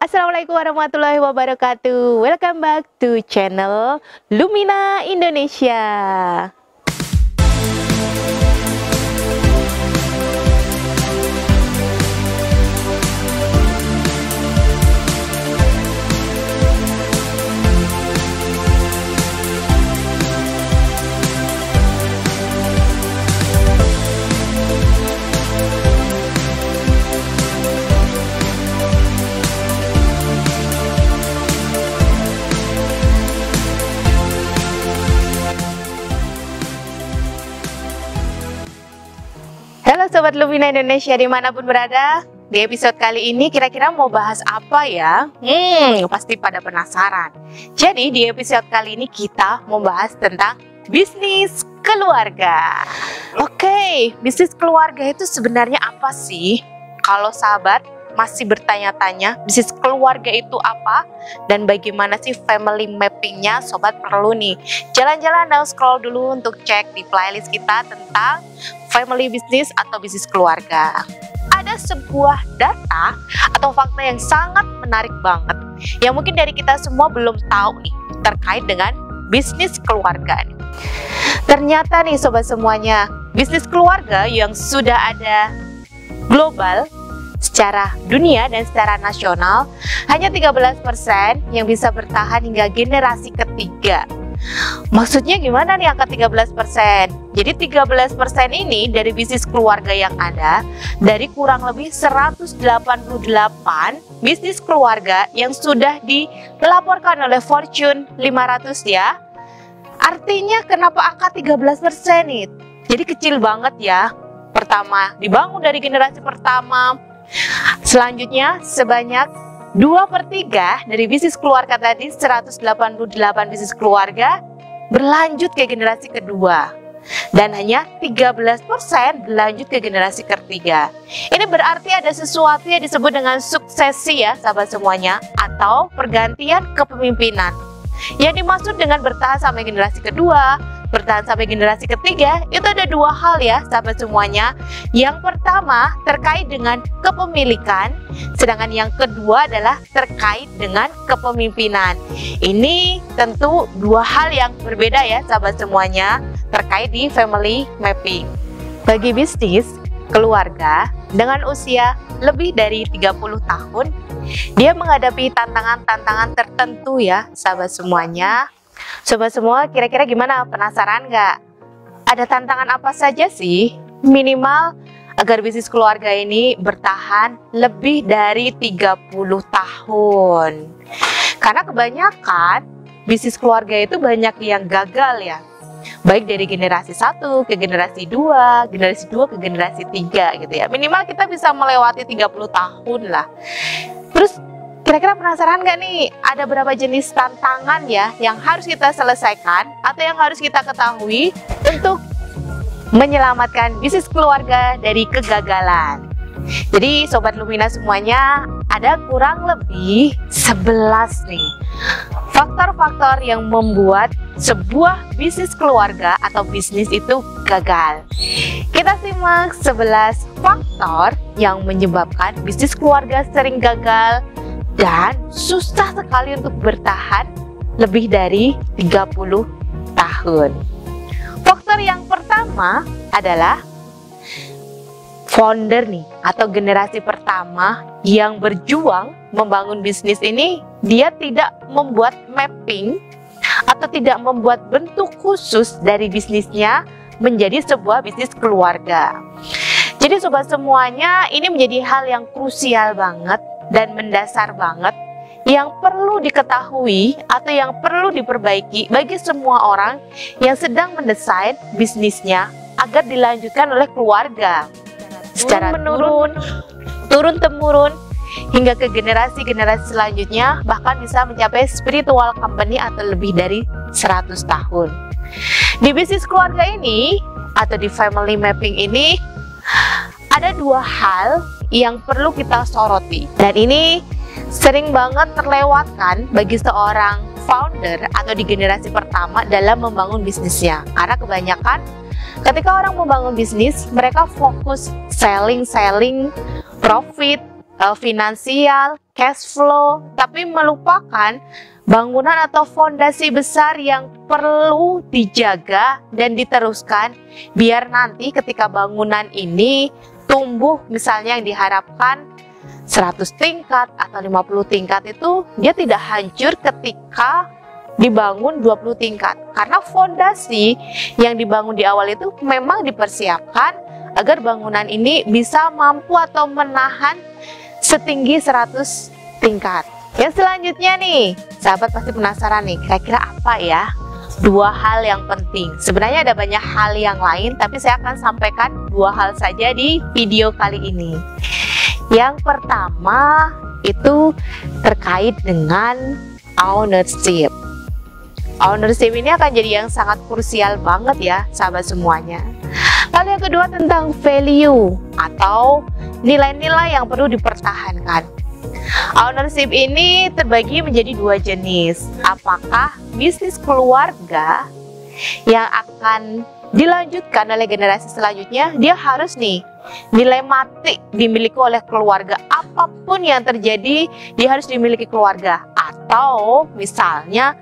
Assalamualaikum warahmatullahi wabarakatuh. Welcome back to channel Lumina Indonesia. Halo Sobat Lumina Indonesia dimanapun berada. Di episode kali ini kira-kira mau bahas apa ya? Pasti pada penasaran. Jadi di episode kali ini kita mau bahas tentang bisnis keluarga. Oke, bisnis keluarga itu sebenarnya apa sih? Kalau sahabat masih bertanya-tanya bisnis keluarga itu apa dan bagaimana sih family mappingnya, sobat perlu nih jalan-jalan dan scroll dulu untuk cek di playlist kita tentang family business atau bisnis keluarga. Ada sebuah data atau fakta yang sangat menarik banget yang mungkin dari kita semua belum tahu nih terkait dengan bisnis keluarga nih. Ternyata nih sobat semuanya, bisnis keluarga yang sudah ada global secara dunia dan secara nasional hanya 13% yang bisa bertahan hingga generasi ketiga. Maksudnya gimana nih angka 13%? Jadi 13% ini dari bisnis keluarga yang ada dari kurang lebih 188 bisnis keluarga yang sudah dilaporkan oleh Fortune 500 ya. Artinya kenapa angka 13% nih? Jadi kecil banget ya. Pertama, dibangun dari generasi pertama. Selanjutnya sebanyak 2/3 dari bisnis keluarga tadi, 188 bisnis keluarga berlanjut ke generasi kedua dan hanya 13% berlanjut ke generasi ketiga. Ini berarti ada sesuatu yang disebut dengan suksesi ya sahabat semuanya, atau pergantian kepemimpinan. Yang dimaksud dengan bertahan sampai generasi kedua, bertahan sampai generasi ketiga, itu ada dua hal ya sahabat semuanya. Yang pertama terkait dengan kepemilikan, sedangkan yang kedua adalah terkait dengan kepemimpinan. Ini tentu dua hal yang berbeda ya sahabat semuanya terkait di family mapping. Bagi bisnis keluarga dengan usia lebih dari 30 tahun, dia menghadapi tantangan-tantangan tertentu ya sahabat semuanya. Sobat semua, kira-kira gimana? Penasaran nggak? Ada tantangan apa saja sih? Minimal agar bisnis keluarga ini bertahan lebih dari 30 tahun. Karena kebanyakan bisnis keluarga itu banyak yang gagal ya. Baik dari generasi 1 ke generasi 2, generasi 2 ke generasi 3 gitu ya. Minimal kita bisa melewati 30 tahun lah. Terus kira-kira penasaran nggak nih, ada berapa jenis tantangan ya yang harus kita selesaikan atau yang harus kita ketahui untuk menyelamatkan bisnis keluarga dari kegagalan? Jadi Sobat Lumina semuanya, ada kurang lebih 11 nih faktor-faktor yang membuat sebuah bisnis keluarga atau bisnis itu gagal. Kita simak 11 faktor yang menyebabkan bisnis keluarga sering gagal dan susah sekali untuk bertahan lebih dari 30 tahun. Faktor yang pertama adalah founder nih atau generasi pertama yang berjuang membangun bisnis ini, dia tidak membuat mapping atau tidak membuat bentuk khusus dari bisnisnya menjadi sebuah bisnis keluarga. Jadi sobat semuanya, ini menjadi hal yang krusial banget dan mendasar banget yang perlu diketahui atau yang perlu diperbaiki bagi semua orang yang sedang mendesain bisnisnya agar dilanjutkan oleh keluarga secara turun-temurun hingga ke generasi-generasi selanjutnya, bahkan bisa mencapai spiritual company atau lebih dari 100 tahun. Di bisnis keluarga ini atau di family mapping ini ada dua hal yang perlu kita soroti, dan ini sering banget terlewatkan bagi seorang founder atau di generasi pertama dalam membangun bisnisnya. Karena kebanyakan ketika orang membangun bisnis, mereka fokus selling, profit, finansial, cash flow, tapi melupakan bangunan atau fondasi besar yang perlu dijaga dan diteruskan biar nanti ketika bangunan ini tumbuh, misalnya yang diharapkan 100 tingkat atau 50 tingkat, itu dia tidak hancur ketika dibangun 20 tingkat, karena fondasi yang dibangun di awal itu memang dipersiapkan agar bangunan ini bisa mampu atau menahan setinggi 100 tingkat. Yang selanjutnya nih, sahabat pasti penasaran nih, kira-kira apa ya dua hal yang penting? Sebenarnya ada banyak hal yang lain, tapi saya akan sampaikan dua hal saja di video kali ini. Yang pertama itu terkait dengan ownership. Ownership ini akan jadi yang sangat krusial banget ya sahabat semuanya. Lalu yang kedua tentang value atau nilai-nilai yang perlu dipertahankan. Ownership ini terbagi menjadi dua jenis. Apakah bisnis keluarga yang akan dilanjutkan oleh generasi selanjutnya, dia harus nih nilai mati dimiliki oleh keluarga, apapun yang terjadi dia harus dimiliki keluarga. Atau misalnya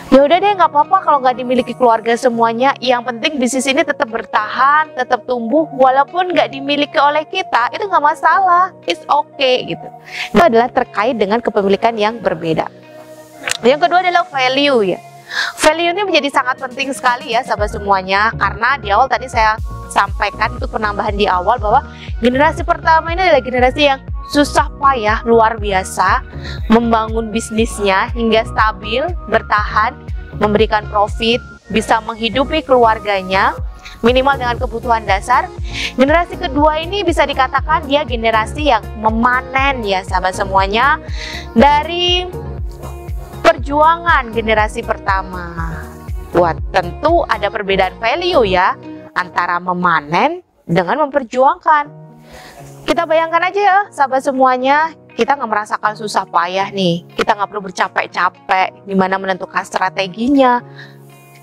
ya udah deh, nggak apa-apa kalau nggak dimiliki keluarga semuanya, yang penting bisnis ini tetap bertahan, tetap tumbuh walaupun nggak dimiliki oleh kita, itu nggak masalah, it's okay gitu. Itu adalah terkait dengan kepemilikan yang berbeda. Yang kedua adalah value ya. Value ini menjadi sangat penting sekali ya sahabat semuanya, karena di awal tadi saya sampaikan untuk penambahan di awal bahwa generasi pertama ini adalah generasi yang susah payah luar biasa membangun bisnisnya hingga stabil, bertahan, memberikan profit, bisa menghidupi keluarganya minimal dengan kebutuhan dasar. Generasi kedua ini bisa dikatakan dia generasi yang memanen ya sahabat semuanya dari perjuangan generasi pertama. Wah, tentu ada perbedaan value ya antara memanen dengan memperjuangkan. Kita bayangkan aja ya sahabat semuanya, kita nggak merasakan susah payah nih, kita nggak perlu bercapek-capek gimana menentukan strateginya,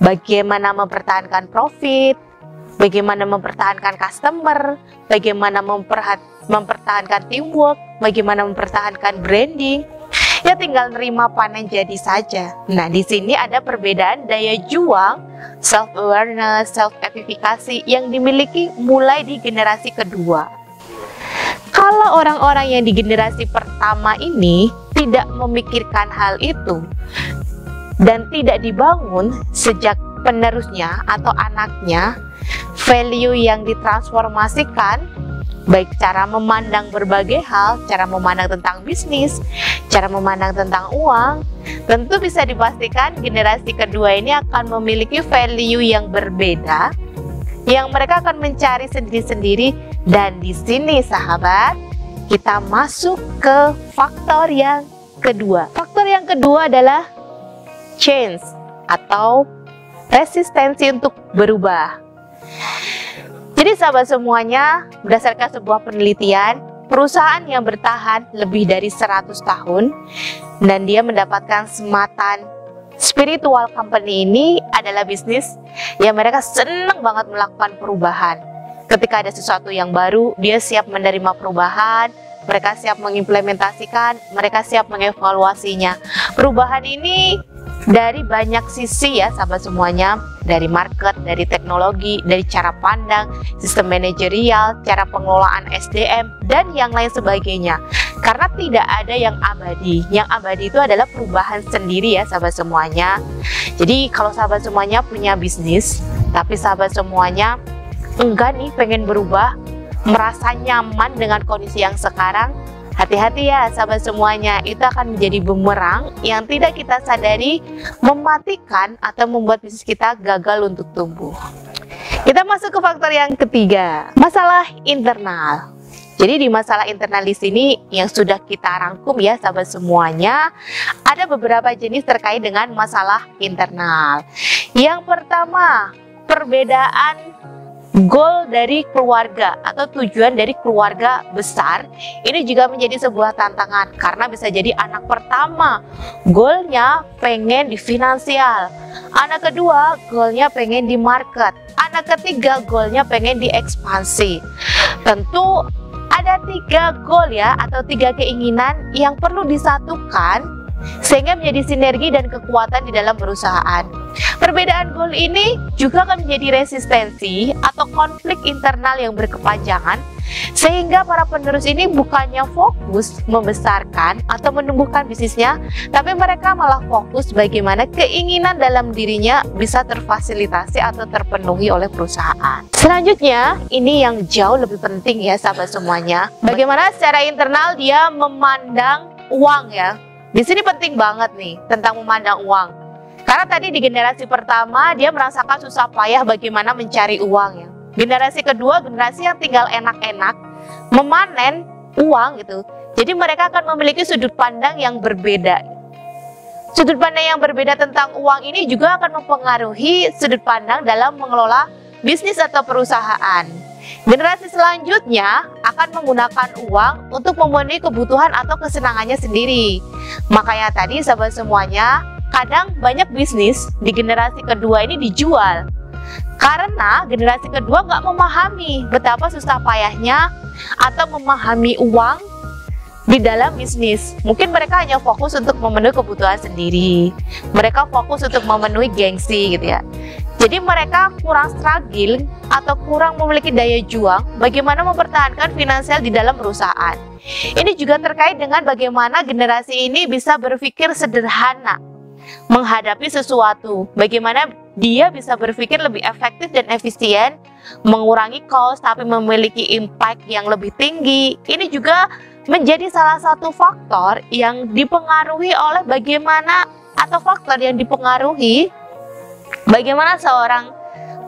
bagaimana mempertahankan profit, bagaimana mempertahankan customer, bagaimana mempertahankan teamwork, bagaimana mempertahankan branding. Ya tinggal nerima panen jadi saja. Nah di sini ada perbedaan daya juang, self awareness, self evifikasi yang dimiliki mulai di generasi kedua. Kalau orang-orang yang di generasi pertama ini tidak memikirkan hal itu dan tidak dibangun sejak penerusnya atau anaknya, value yang ditransformasikan, baik cara memandang berbagai hal, cara memandang tentang bisnis, cara memandang tentang uang, tentu bisa dipastikan generasi kedua ini akan memiliki value yang berbeda, yang mereka akan mencari sendiri-sendiri. Dan di sini sahabat, kita masuk ke faktor yang kedua. Faktor yang kedua adalah change atau resistensi untuk berubah. Jadi sahabat semuanya, berdasarkan sebuah penelitian, perusahaan yang bertahan lebih dari 100 tahun dan dia mendapatkan sematan spiritual company ini adalah bisnis yang mereka senang banget melakukan perubahan. Ketika ada sesuatu yang baru, dia siap menerima perubahan, mereka siap mengimplementasikan, mereka siap mengevaluasinya. Perubahan ini dari banyak sisi ya sahabat semuanya, dari market, dari teknologi, dari cara pandang, sistem manajerial, cara pengelolaan SDM, dan yang lain sebagainya. Karena tidak ada yang abadi. Yang abadi itu adalah perubahan sendiri ya sahabat semuanya. Jadi kalau sahabat semuanya punya bisnis, tapi sahabat semuanya enggak nih pengen berubah, merasa nyaman dengan kondisi yang sekarang, hati-hati ya sahabat semuanya, itu akan menjadi bumerang yang tidak kita sadari mematikan atau membuat bisnis kita gagal untuk tumbuh. Kita masuk ke faktor yang ketiga, masalah internal. Jadi di masalah internal di sini yang sudah kita rangkum ya sahabat semuanya, ada beberapa jenis terkait dengan masalah internal. Yang pertama, perbedaan goal dari keluarga atau tujuan dari keluarga besar. Ini juga menjadi sebuah tantangan karena bisa jadi anak pertama goalnya pengen di finansial, anak kedua goalnya pengen di market, anak ketiga goalnya pengen di ekspansi. Tentu Ada 3 goal ya, atau 3 keinginan yang perlu disatukan sehingga menjadi sinergi dan kekuatan di dalam perusahaan. Perbedaan goal ini juga akan menjadi resistensi atau konflik internal yang berkepanjangan, sehingga para penerus ini bukannya fokus membesarkan atau menumbuhkan bisnisnya, tapi mereka malah fokus bagaimana keinginan dalam dirinya bisa terfasilitasi atau terpenuhi oleh perusahaan. Selanjutnya, ini yang jauh lebih penting ya sahabat semuanya, bagaimana secara internal dia memandang uang ya. Di sini penting banget nih tentang memandang uang. Karena tadi di generasi pertama dia merasakan susah payah bagaimana mencari uang ya. Generasi kedua, generasi yang tinggal enak-enak memanen uang gitu. Jadi mereka akan memiliki sudut pandang yang berbeda. Sudut pandang yang berbeda tentang uang ini juga akan mempengaruhi sudut pandang dalam mengelola bisnis atau perusahaan. Generasi selanjutnya akan menggunakan uang untuk memenuhi kebutuhan atau kesenangannya sendiri. Makanya tadi sahabat semuanya, kadang banyak bisnis di generasi kedua ini dijual karena generasi kedua nggak memahami betapa susah payahnya atau memahami uang di dalam bisnis. Mungkin mereka hanya fokus untuk memenuhi kebutuhan sendiri, mereka fokus untuk memenuhi gengsi gitu ya. Jadi mereka kurang struggle atau kurang memiliki daya juang bagaimana mempertahankan finansial di dalam perusahaan. Ini juga terkait dengan bagaimana generasi ini bisa berpikir sederhana menghadapi sesuatu, bagaimana dia bisa berpikir lebih efektif dan efisien, mengurangi cost tapi memiliki impact yang lebih tinggi. Ini juga menjadi salah satu faktor yang dipengaruhi oleh bagaimana atau faktor yang dipengaruhi bagaimana seorang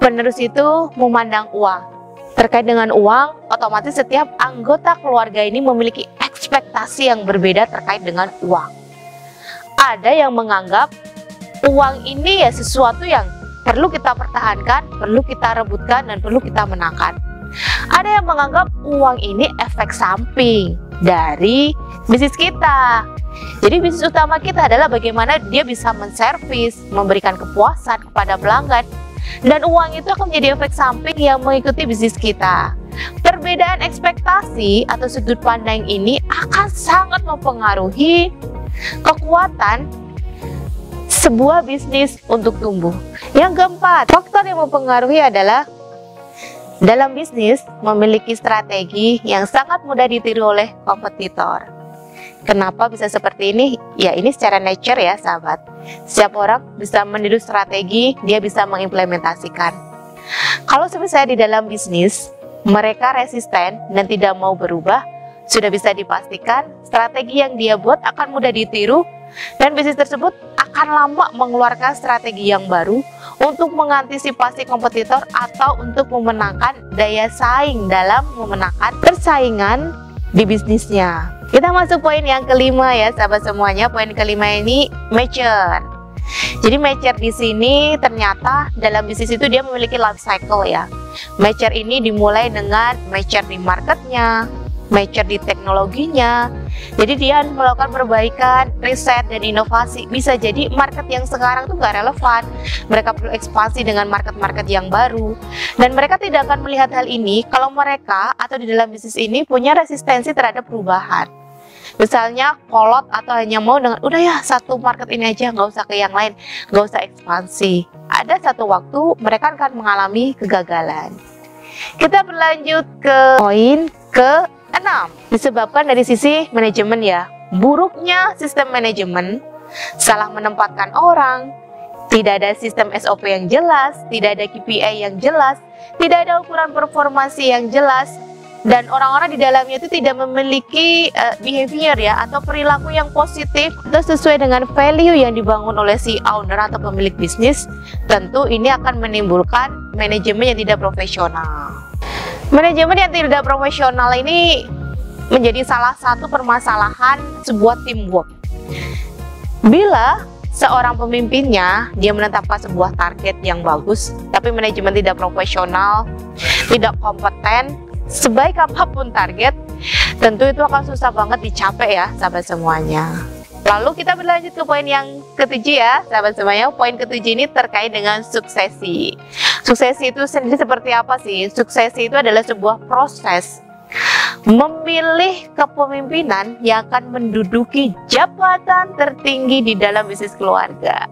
penerus itu memandang uang. Terkait dengan uang, otomatis setiap anggota keluarga ini memiliki ekspektasi yang berbeda terkait dengan uang. Ada yang menganggap uang ini ya sesuatu yang perlu kita pertahankan, perlu kita rebutkan, dan perlu kita menangkan. Ada yang menganggap uang ini efek samping dari bisnis kita. Jadi bisnis utama kita adalah bagaimana dia bisa menservis, memberikan kepuasan kepada pelanggan, dan uang itu akan menjadi efek samping yang mengikuti bisnis kita. Perbedaan ekspektasi atau sudut pandang ini akan sangat mempengaruhi kekuatan sebuah bisnis untuk tumbuh. Yang keempat, faktor yang mempengaruhi adalah dalam bisnis memiliki strategi yang sangat mudah ditiru oleh kompetitor. Kenapa bisa seperti ini? Ya ini secara nature ya sahabat. Setiap orang bisa meniru strategi, dia bisa mengimplementasikan. Kalau misalnya di dalam bisnis mereka resisten dan tidak mau berubah, sudah bisa dipastikan strategi yang dia buat akan mudah ditiru, dan bisnis tersebut akan lama mengeluarkan strategi yang baru untuk mengantisipasi kompetitor atau untuk memenangkan daya saing dalam memenangkan persaingan di bisnisnya. Kita masuk poin yang kelima ya sahabat semuanya. Poin kelima ini mature. Jadi mature di sini ternyata dalam bisnis itu dia memiliki life cycle ya. Mature ini dimulai dengan mature di marketnya, mature di teknologinya. Jadi dia harus melakukan perbaikan, riset, dan inovasi. Bisa jadi market yang sekarang tuh gak relevan, mereka perlu ekspansi dengan market-market yang baru. Dan mereka tidak akan melihat hal ini kalau mereka atau di dalam bisnis ini punya resistensi terhadap perubahan. Misalnya kolot atau hanya mau dengan udah ya satu market ini aja, nggak usah ke yang lain, nggak usah ekspansi. Ada satu waktu mereka akan mengalami kegagalan. Kita berlanjut ke poin ke-6, disebabkan dari sisi manajemen ya. Buruknya sistem manajemen, salah menempatkan orang, tidak ada sistem SOP yang jelas, tidak ada KPI yang jelas, tidak ada ukuran performasi yang jelas, dan orang-orang di dalamnya itu tidak memiliki behavior ya atau perilaku yang positif atau sesuai dengan value yang dibangun oleh si owner atau pemilik bisnis. Tentu ini akan menimbulkan manajemen yang tidak profesional. Manajemen yang tidak profesional ini menjadi salah satu permasalahan sebuah teamwork. Bila seorang pemimpinnya dia menetapkan sebuah target yang bagus, tapi manajemen tidak profesional, tidak kompeten, sebaik apapun target, tentu itu akan susah banget dicapai ya sahabat semuanya. Lalu kita berlanjut ke poin yang ketujuh ya sahabat semuanya. Poin ketujuh ini terkait dengan suksesi. Suksesi itu sendiri seperti apa sih? Suksesi itu adalah sebuah proses memilih kepemimpinan yang akan menduduki jabatan tertinggi di dalam bisnis keluarga.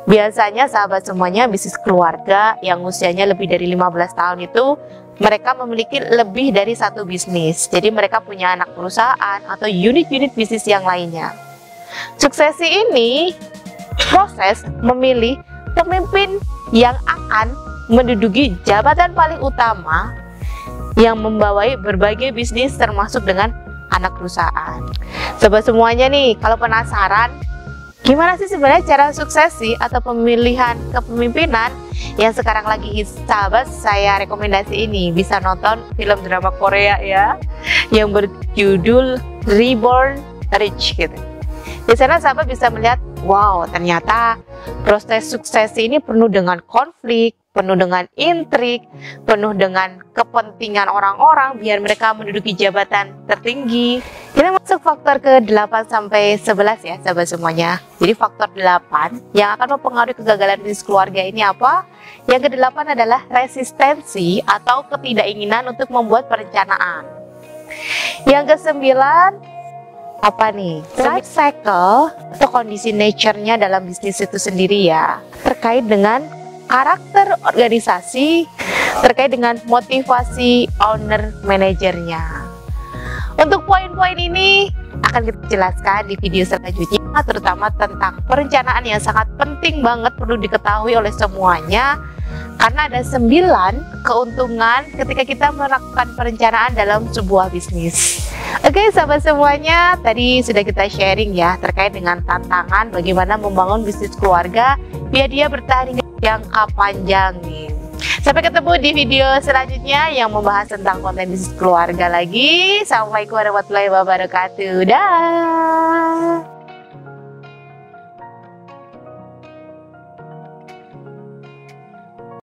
Biasanya sahabat semuanya, bisnis keluarga yang usianya lebih dari 15 tahun itu mereka memiliki lebih dari satu bisnis. Jadi mereka punya anak perusahaan atau unit-unit bisnis yang lainnya. Suksesi ini proses memilih pemimpin yang akan menduduki jabatan paling utama yang membawai berbagai bisnis termasuk dengan anak perusahaan. Sobat semuanya nih, kalau penasaran gimana sih sebenarnya cara suksesi atau pemilihan kepemimpinan yang sekarang lagi hits, sahabat, saya rekomendasi ini. Bisa nonton film drama Korea ya, yang berjudul Reborn Rich gitu. Di sana sahabat bisa melihat, wow, ternyata proses sukses ini penuh dengan konflik, penuh dengan intrik, penuh dengan kepentingan orang-orang biar mereka menduduki jabatan tertinggi. Kita masuk faktor ke-8 sampai 11 ya sahabat semuanya. Jadi faktor 8 yang akan mempengaruhi kegagalan bisnis keluarga ini apa? Yang ke-8 adalah resistensi atau ketidakinginan untuk membuat perencanaan. Yang ke-9 apa nih? Life cycle atau kondisi nature-nya dalam bisnis itu sendiri ya. Terkait dengan karakter organisasi, terkait dengan motivasi owner manajernya. Untuk poin-poin ini akan kita jelaskan di video selanjutnya, terutama tentang perencanaan yang sangat penting banget perlu diketahui oleh semuanya, karena ada 9 keuntungan ketika kita melakukan perencanaan dalam sebuah bisnis. Oke sahabat semuanya, tadi sudah kita sharing ya terkait dengan tantangan bagaimana membangun bisnis keluarga biar dia bertahan hingga jangka panjang nih. Sampai ketemu di video selanjutnya yang membahas tentang konten bisnis keluarga lagi. Assalamualaikum warahmatullahi wabarakatuh. Dah.